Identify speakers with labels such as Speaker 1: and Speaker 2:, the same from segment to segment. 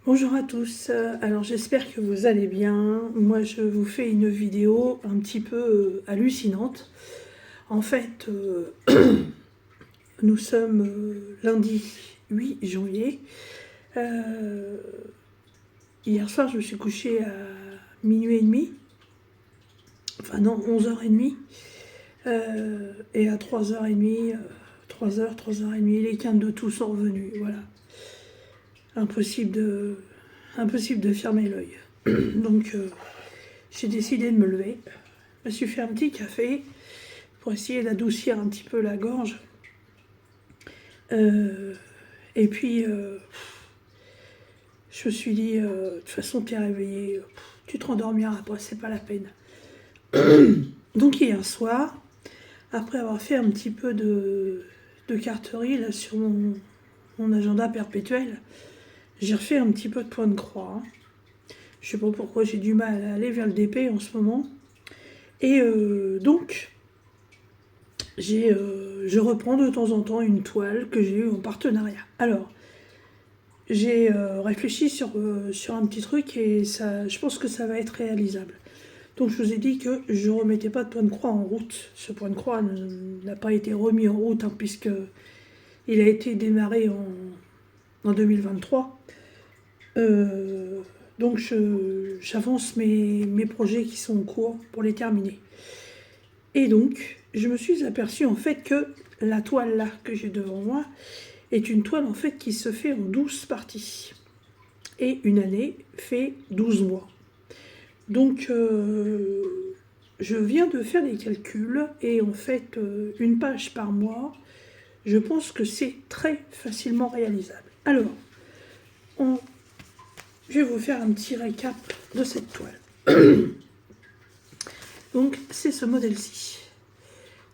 Speaker 1: Bonjour à tous, alors j'espère que vous allez bien. Moi je vous fais une vidéo un petit peu hallucinante. En fait, nous sommes lundi 8 janvier. Euh, Hier soir je me suis couchée à minuit et demi, enfin non 11h30. Et à 3h30, 3h, 3h30, les quintes de tout sont revenus, voilà. Impossible de fermer l'œil. Donc j'ai décidé de me lever. Je me suis fait un petit café pour essayer d'adoucir un petit peu la gorge. Euh, et puis, je me suis dit, de toute façon, t'es réveillé, tu te rendormiras après, c'est pas la peine. Donc hier soir, après avoir fait un petit peu de carterie là, sur mon agenda perpétuel, j'ai refait un petit peu de point de croix. Je sais pas pourquoi j'ai du mal à aller vers le DP en ce moment. Et donc, je reprends de temps en temps une toile que j'ai eue en partenariat. Alors, j'ai réfléchi sur un petit truc et ça, je pense que ça va être réalisable. Donc je vous ai dit que je ne remettais pas de point de croix en route. Ce point de croix n'a pas été remis en route puisque il a été démarré en 2023. Donc j'avance mes projets qui sont en cours pour les terminer. Et donc, je me suis aperçue en fait que la toile là que j'ai devant moi est une toile en fait qui se fait en 12 parties. Et une année fait 12 mois. Donc, je viens de faire des calculs et en fait, une page par mois, je pense que c'est très facilement réalisable. Alors, je vais vous faire un petit récap de cette toile. Donc, c'est ce modèle-ci.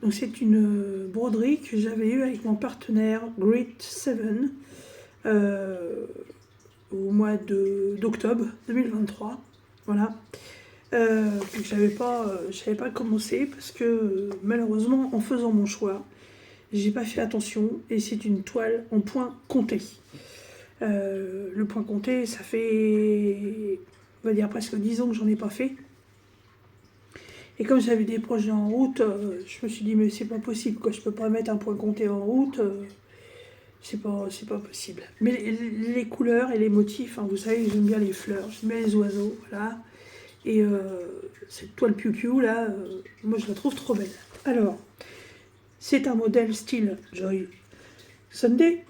Speaker 1: Donc c'est une broderie que j'avais eue avec mon partenaire Grit 7 au mois d'octobre 2023. Voilà. Je n'avais pas commencé parce que malheureusement en faisant mon choix, j'ai pas fait attention et c'est une toile en point compté. Le point compté, ça fait, on va dire presque 10 ans que j'en ai pas fait. Et comme j'avais des projets en route, je me suis dit mais c'est pas possible quoi, je peux pas mettre un point compté en route, c'est pas possible. Mais les couleurs et les motifs, vous savez, j'aime bien les fleurs, j'aime bien les oiseaux, voilà. Et cette toile piou-piou là, moi je la trouve trop belle. Alors, c'est un modèle style Joy Sunday,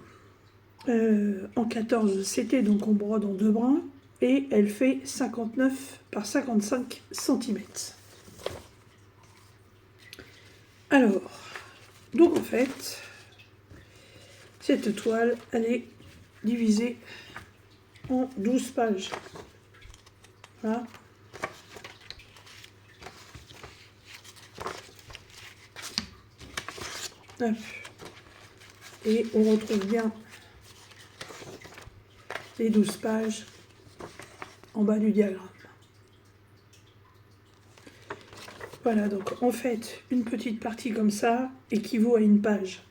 Speaker 1: en 14 CT, donc on brode en deux brins, et elle fait 59 par 55 cm. Alors, donc en fait, cette toile, elle est divisée en 12 pages. Voilà. Hop. Et on retrouve bien les 12 pages en bas du diagramme. Voilà, donc en fait, une petite partie comme ça équivaut à une page.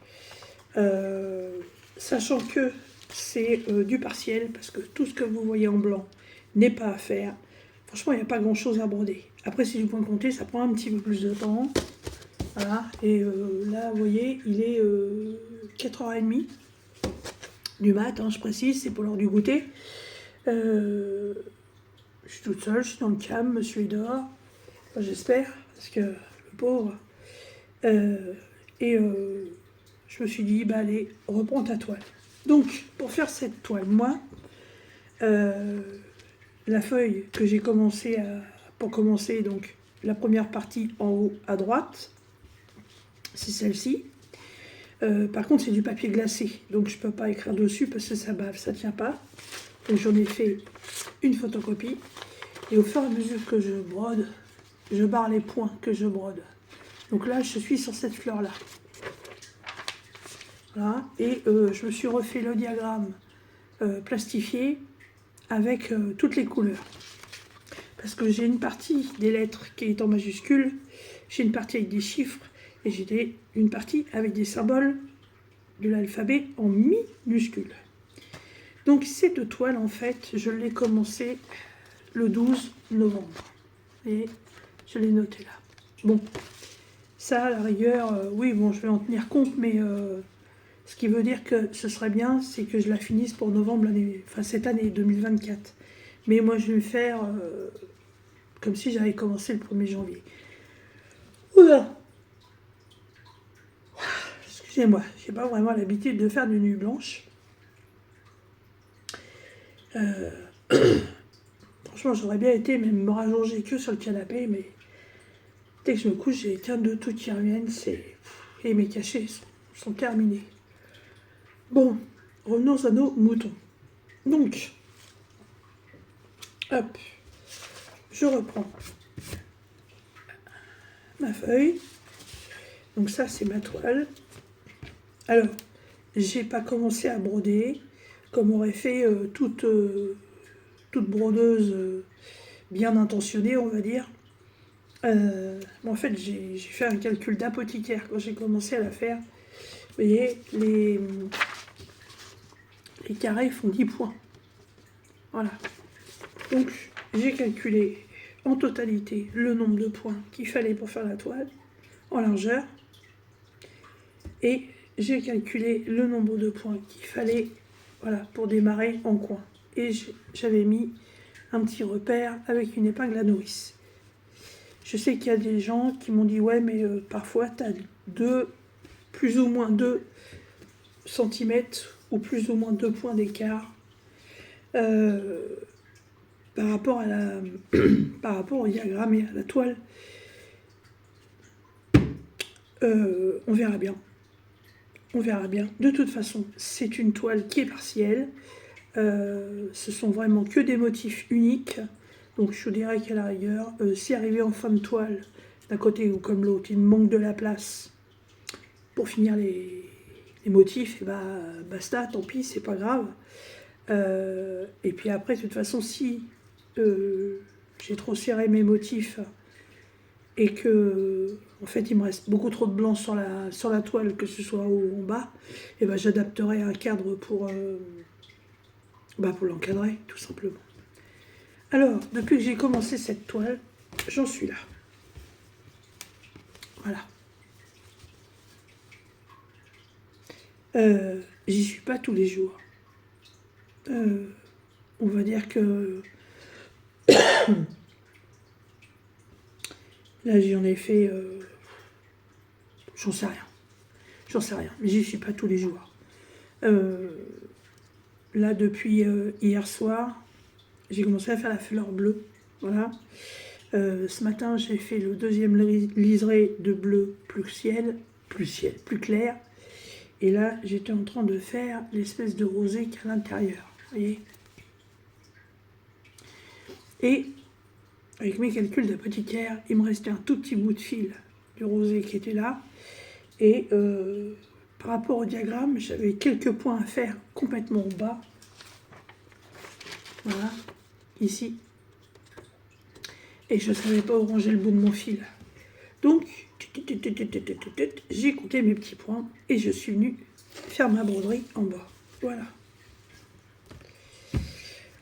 Speaker 1: Sachant que c'est du partiel, parce que tout ce que vous voyez en blanc n'est pas à faire. Franchement, il n'y a pas grand-chose à broder. Après, c'est du point compté, ça prend un petit peu plus de temps. Voilà, et là, vous voyez, il est 4h30 du mat, je précise, c'est pour l'heure du goûter. Je suis toute seule, je suis dans le cam, monsieur est dehors. Enfin, j'espère, parce que le pauvre. Je me suis dit, bah allez, reprends ta toile. Donc, pour faire cette toile, moi, la feuille que j'ai commencé pour commencer, donc la première partie en haut à droite, c'est celle-ci. Par contre, c'est du papier glacé, donc je ne peux pas écrire dessus parce que ça bave, ça ne tient pas. Donc j'en ai fait une photocopie. Et au fur et à mesure que je brode, je barre les points que je brode. Donc là, je suis sur cette fleur-là. Voilà. Et je me suis refait le diagramme plastifié avec toutes les couleurs. Parce que j'ai une partie des lettres qui est en majuscule, j'ai une partie avec des chiffres, et j'ai une partie avec des symboles de l'alphabet en minuscule. Donc cette toile, en fait, je l'ai commencé le 12 novembre. Et je l'ai noté là. Bon, ça, à la rigueur, oui, bon, je vais en tenir compte, mais ce qui veut dire que ce serait bien, c'est que je la finisse pour novembre, enfin cette année, 2024. Mais moi, je vais le faire comme si j'avais commencé le 1er janvier. Oula! Excusez-moi, j'ai pas vraiment l'habitude de faire des nuits blanches. Franchement, j'aurais bien été même me rallonger que sur le canapé, mais dès que je me couche, j'ai qu'un de tout qui reviennent, et mes cachets sont terminés. Bon, revenons à nos moutons. Donc, hop, je reprends ma feuille. Donc ça, c'est ma toile. Alors, j'ai pas commencé à broder, comme aurait fait toute brodeuse bien intentionnée, on va dire. En fait, j'ai fait un calcul d'apothicaire quand j'ai commencé à la faire. Vous voyez, les carrés font 10 points. Voilà. Donc, j'ai calculé en totalité le nombre de points qu'il fallait pour faire la toile en largeur. Et j'ai calculé le nombre de points qu'il fallait, voilà, pour démarrer en coin. Et j'avais mis un petit repère avec une épingle à nourrice. Je sais qu'il y a des gens qui m'ont dit « Ouais, mais parfois, tu as plus ou moins 2 cm ou plus ou moins 2 points d'écart par rapport au diagramme et à la toile. On verra bien. On verra bien. De toute façon, c'est une toile qui est partielle. Ce sont vraiment que des motifs uniques. Donc je dirais qu'à la rigueur, si arrivé en fin de toile, d'un côté ou comme l'autre, il me manque de la place pour finir les motifs, et bah basta, tant pis, c'est pas grave. Et puis après, de toute façon, si j'ai trop serré mes motifs et que en fait il me reste beaucoup trop de blanc sur la toile, que ce soit en haut ou en bas, et ben j'adapterai un cadre pour l'encadrer, tout simplement. Alors, depuis que j'ai commencé cette toile, j'en suis là. Voilà. J'y suis pas tous les jours. On va dire que là j'en ai fait, j'en sais rien, mais j'y suis pas tous les jours. Là depuis hier soir, j'ai commencé à faire la fleur bleue, voilà. Ce matin, j'ai fait le deuxième liseré de bleu plus clair. Et là, j'étais en train de faire l'espèce de rosé qu'il y a à l'intérieur, vous voyez. Et avec mes calculs d'apothicaire, il me restait un tout petit bout de fil du rosé qui était là. Et par rapport au diagramme, j'avais quelques points à faire complètement au bas. Voilà, ici. Et je ne savais pas où ranger le bout de mon fil. Donc, j'ai compté mes petits points et je suis venue faire ma broderie en bas. Voilà.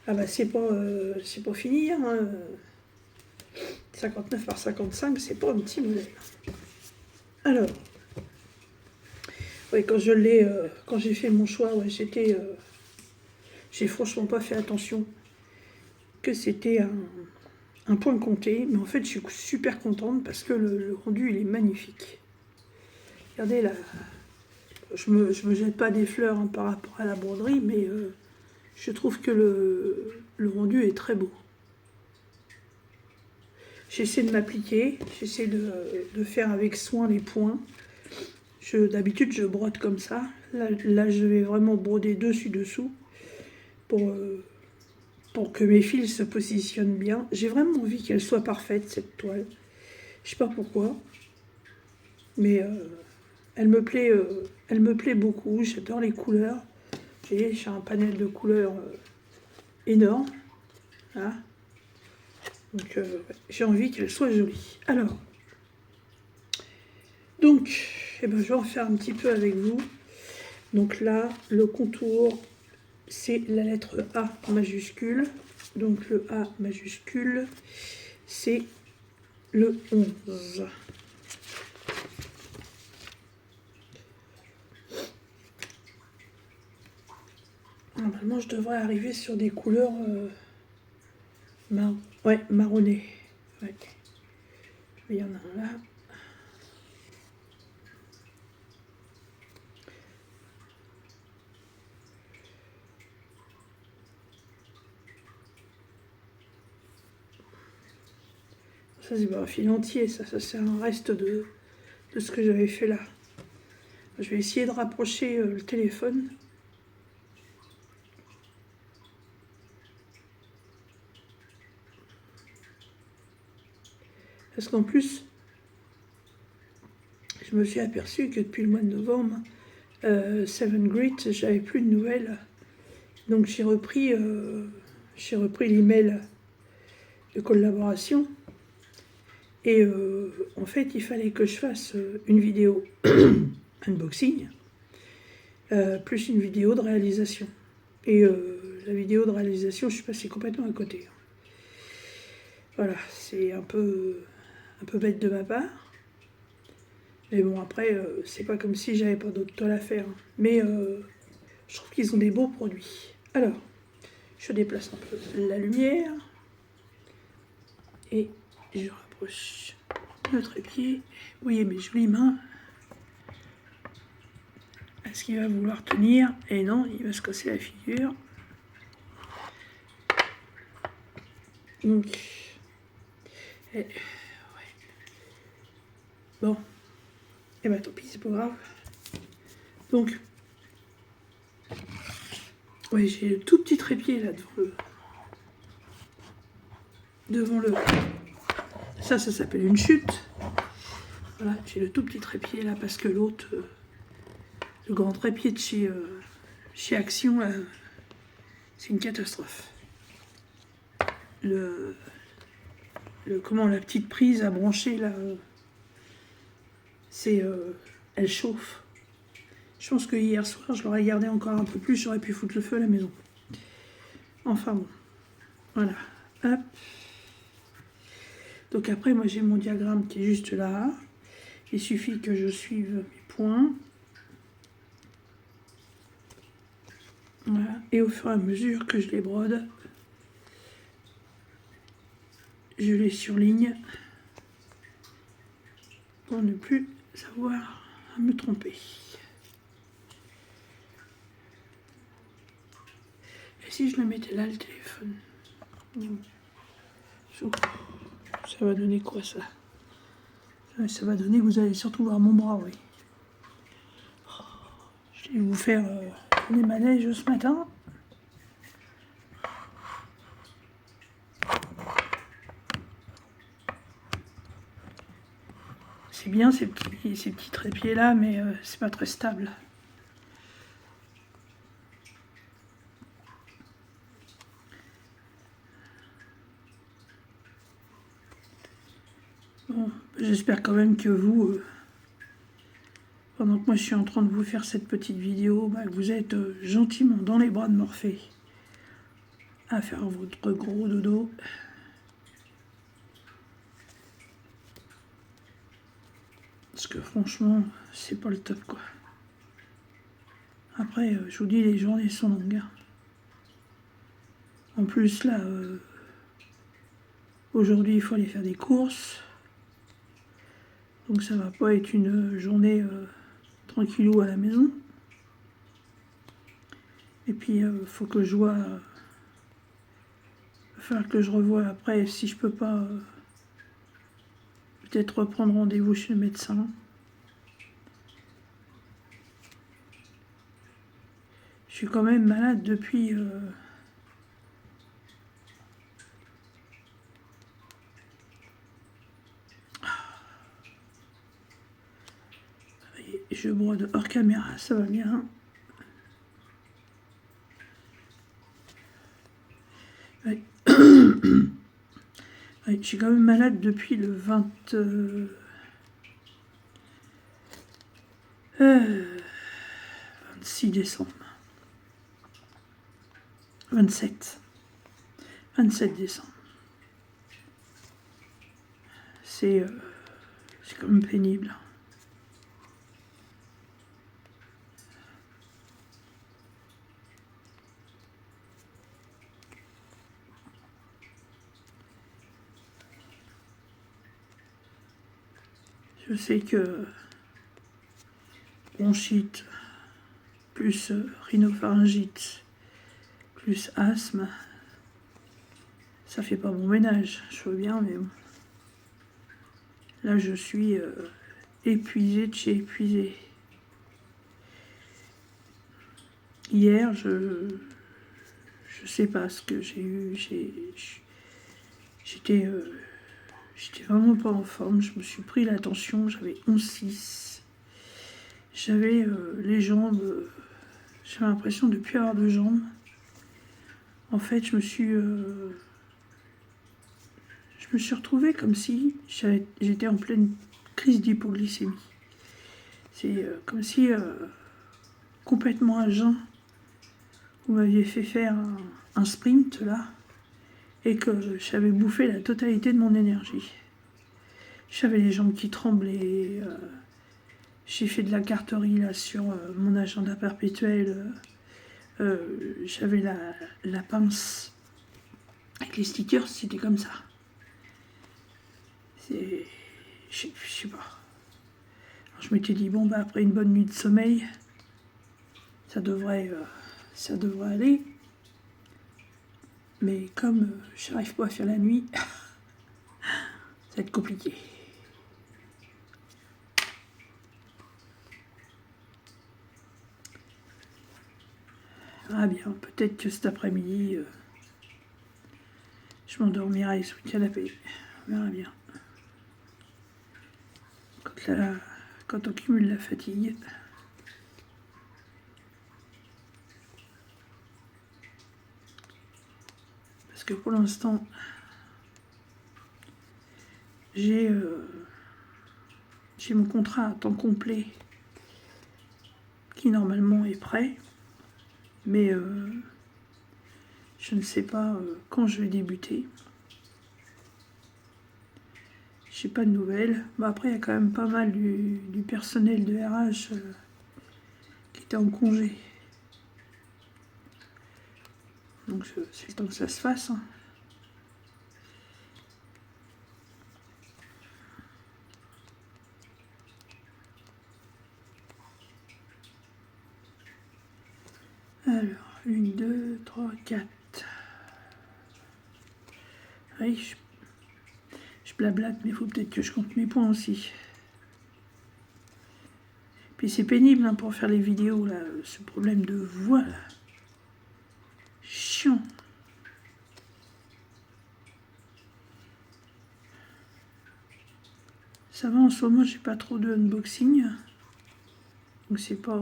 Speaker 1: Ah bah c'est pas fini, hein. 59 par 55, c'est pas un petit modèle. Alors, ouais, quand j'ai fait mon choix, ouais, j'ai franchement pas fait attention que c'était un point compté, mais en fait je suis super contente parce que le rendu il est magnifique. Regardez là, je me jette pas des fleurs hein, par rapport à la broderie, mais je trouve que le rendu est très beau. J'essaie de m'appliquer, j'essaie de faire avec soin les points. D'habitude je brode comme ça, là je vais vraiment broder dessus-dessous pour que mes fils se positionnent bien. J'ai vraiment envie qu'elle soit parfaite, cette toile. Je sais pas pourquoi, mais elle me plaît beaucoup. J'adore les couleurs. Vous voyez, j'ai un panel de couleurs énorme. Voilà. Donc j'ai envie qu'elle soit jolie. Alors, donc, je vais en faire un petit peu avec vous. Donc là, le contour, c'est la lettre A majuscule. Donc le A majuscule, c'est le 11. Normalement, je devrais arriver sur des couleurs marronnées. Ouais. Il y en a un là. Ça, c'est pas un fil entier, ça c'est un reste de ce que j'avais fait là. Je vais essayer de rapprocher le téléphone. Parce qu'en plus, je me suis aperçu que depuis le mois de novembre, Seven Grit, j'avais plus de nouvelles. Donc j'ai repris l'email de collaboration. Et en fait, il fallait que je fasse une vidéo unboxing, plus une vidéo de réalisation. Et la vidéo de réalisation, je suis passée complètement à côté. Voilà, c'est un peu bête de ma part. Mais bon, après, c'est pas comme si j'avais pas d'autres toiles à faire. Mais je trouve qu'ils ont des beaux produits. Alors, je déplace un peu la lumière. Et je rapproche le trépied. Vous voyez mes jolies mains. Est-ce qu'il va vouloir tenir? Et non, il va se casser la figure. Donc, ouais. Bon, et bah tant pis, c'est pas grave. Donc, ouais, j'ai le tout petit trépied là devant le. Ça s'appelle une chute. Voilà, j'ai le tout petit trépied là parce que l'autre, le grand trépied de chez Action, là, c'est une catastrophe. Comment la petite prise à brancher là, elle chauffe. Je pense que hier soir, je l'aurais gardé encore un peu plus, j'aurais pu foutre le feu à la maison. Enfin bon, voilà. Hop. Donc après, moi j'ai mon diagramme qui est juste là. Il suffit que je suive mes points. Voilà. Et au fur et à mesure que je les brode, je les surligne pour ne plus savoir me tromper. Et si je le mettais là, le téléphone, ça va donner quoi ça? Ça va donner que vous allez surtout voir mon bras, oui. Je vais vous faire des manèges ce matin. C'est bien ces petits trépieds là, mais c'est pas très stable. Bon, j'espère quand même que vous, pendant que moi je suis en train de vous faire cette petite vidéo, bah, vous êtes gentiment dans les bras de Morphée à faire votre gros dodo. Parce que franchement, c'est pas le top quoi. Après, je vous dis, les journées sont longues. En plus là, aujourd'hui il faut aller faire des courses. Donc ça va pas être une journée tranquillou à la maison. Et puis faut que je vois, va falloir que je revoie après si je peux pas peut-être reprendre rendez-vous chez le médecin. Je suis quand même malade depuis je brode hors caméra, ça va bien. Ouais. Ouais, je suis quand même malade depuis le 26 décembre. 27 décembre. C'est quand même pénible. Je sais que bronchite, plus rhinopharyngite, plus asthme, ça fait pas bon ménage. Je veux bien, mais bon. Là, je suis épuisée de chez épuisée. Hier, je sais pas ce que j'ai eu. J'étais vraiment pas en forme. Je me suis pris la tension. J'avais 11,6. J'avais les jambes. J'avais l'impression de ne plus avoir de jambes. En fait, je me suis retrouvée comme si j'étais en pleine crise d'hypoglycémie. C'est comme si, complètement à jeun, vous m'aviez fait faire un sprint, là, et que j'avais bouffé la totalité de mon énergie. J'avais les jambes qui tremblaient. J'ai fait de la carterie, là, sur mon agenda perpétuel. J'avais la pince avec les stickers, c'était comme ça. Je sais pas. Alors, je m'étais dit, bon, bah, après une bonne nuit de sommeil, ça devrait aller. Mais comme j'arrive pas à faire la nuit, ça va être compliqué. Ah bien, peut-être que cet après-midi, je m'endormirai sous le canapé. On verra bien. Quand on cumule la fatigue. Parce que pour l'instant, j'ai mon contrat à temps complet qui normalement est prêt. Mais je ne sais pas quand je vais débuter. J'ai pas de nouvelles. Bon, après, il y a quand même pas mal du personnel de RH qui était en congé. Donc c'est le temps que ça se fasse. Hein. Alors, 1, 2, 3, 4. Oui, je blablate, mais il faut peut-être que je compte mes points aussi. Puis c'est pénible hein, pour faire les vidéos, là, ce problème de voix, là. Chiant. Ça va, en ce moment, j'ai pas trop de unboxing. Donc c'est pas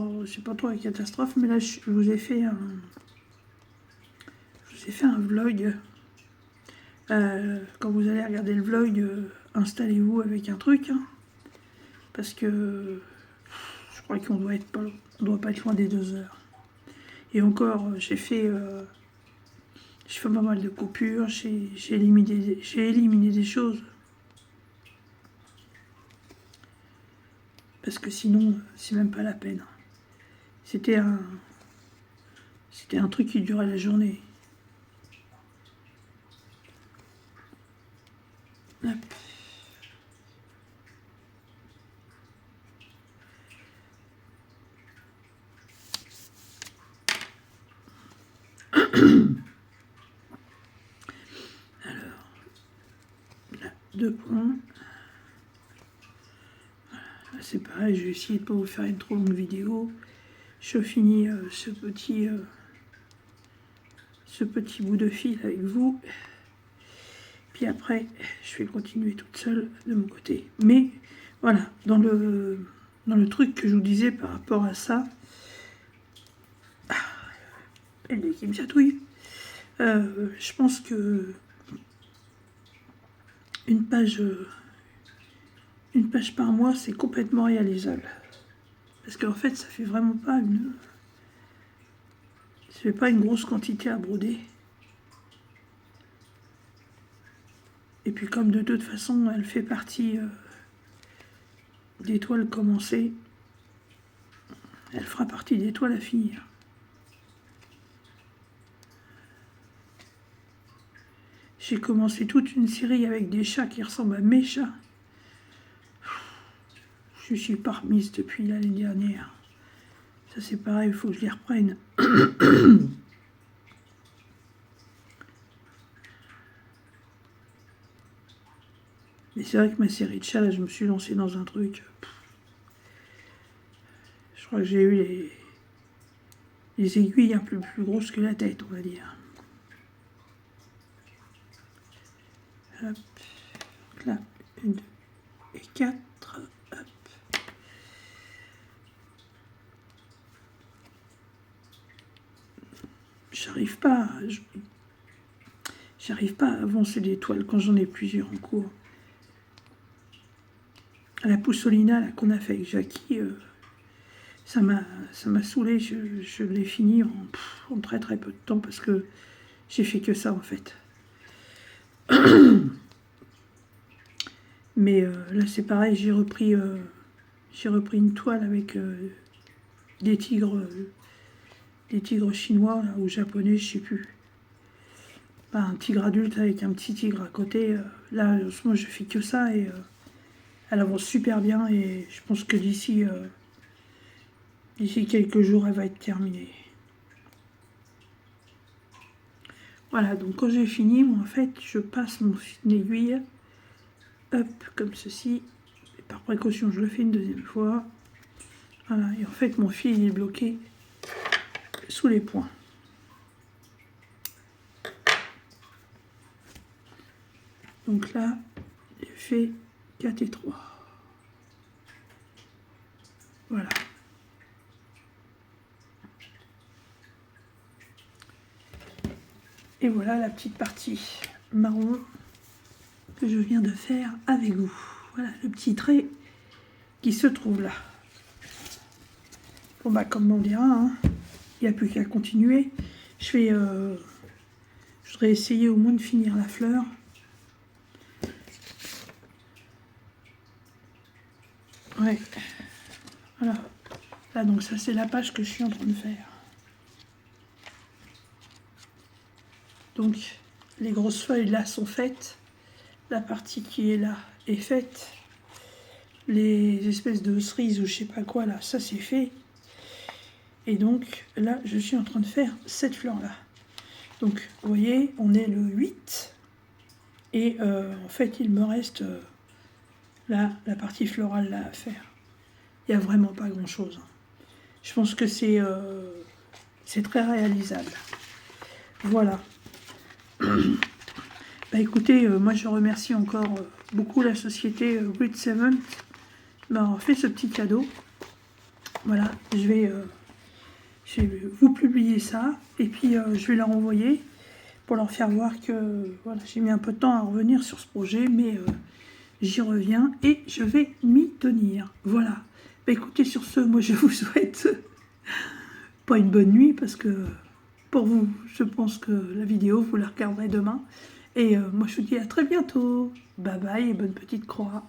Speaker 1: trop la catastrophe, mais là, je vous ai fait un vlog. Quand vous allez regarder le vlog, installez-vous avec un truc. Hein, parce que je crois qu'on doit pas être loin des 2 heures. Et encore, j'ai fait pas mal de coupures, j'ai éliminé des choses. Parce que sinon, c'est même pas la peine. C'était un truc qui durait la journée. Hop. Alors, là, 2 points. C'est pareil, je vais essayer de ne pas vous faire une trop longue vidéo. Je finis ce petit bout de fil avec vous. Puis après, je vais continuer toute seule de mon côté. Mais voilà, dans le truc que je vous disais par rapport à ça, elle est qui me chatouille. Je pense que une page par mois, c'est complètement réalisable. Parce qu'en fait, ça fait vraiment pas fait pas une grosse quantité à broder. Et puis comme de toute façon, elle fait partie des toiles commencées, elle fera partie des toiles à finir. J'ai commencé toute une série avec des chats qui ressemblent à mes chats. Je suis pas remise depuis l'année dernière. Ça c'est pareil, il faut que je les reprenne. Mais c'est vrai que ma série de chats, là, je me suis lancée dans un truc. Je crois que j'ai eu les aiguilles un peu plus grosses que la tête, on va dire. Hop. Donc là, 1, 2 et 4. Hop. J'arrive pas à avancer des toiles quand j'en ai plusieurs en cours. La poussolina qu'on a fait avec Jackie, ça m'a saoulé. Je l'ai fini en très très peu de temps parce que j'ai fait que ça en fait. Mais là c'est pareil, j'ai repris une toile avec des tigres chinois là, ou japonais, je sais plus. Pas un tigre adulte avec un petit tigre à côté. Là en ce moment je fais que ça et elle avance super bien et je pense que d'ici quelques jours elle va être terminée. Voilà, donc quand j'ai fini, moi en fait je passe mon aiguille, hop, comme ceci, et par précaution je le fais une deuxième fois. Voilà, et en fait mon fil il est bloqué sous les points. Donc là, j'ai fait 4 et 3. Voilà. Et voilà la petite partie marron que je viens de faire avec vous. Voilà le petit trait qui se trouve là. Bon bah comme on dira, hein, il n'y a plus qu'à continuer. Je voudrais essayer au moins de finir la fleur. Ouais. Voilà. Là donc ça c'est la page que je suis en train de faire. Donc les grosses feuilles là sont faites. La partie qui est là est faite. Les espèces de cerises ou je sais pas quoi là, ça c'est fait. Et donc là je suis en train de faire cette fleur là. Donc vous voyez, on est le 8. Et en fait il me reste là la partie florale là à faire. Il n'y a vraiment pas grand chose. Je pense que c'est très réalisable. Voilà. Bah écoutez, moi je remercie encore beaucoup la société Grid 7 d'avoir fait ce petit cadeau. Voilà, je vais vous publier ça et puis je vais leur envoyer pour leur faire voir que voilà, j'ai mis un peu de temps à revenir sur ce projet, mais j'y reviens et je vais m'y tenir. Voilà. Bah écoutez, sur ce, moi je vous souhaite pas une bonne nuit parce que pour vous, je pense que la vidéo, vous la regarderez demain. Et moi je vous dis à très bientôt. Bye bye et bonne petite croix.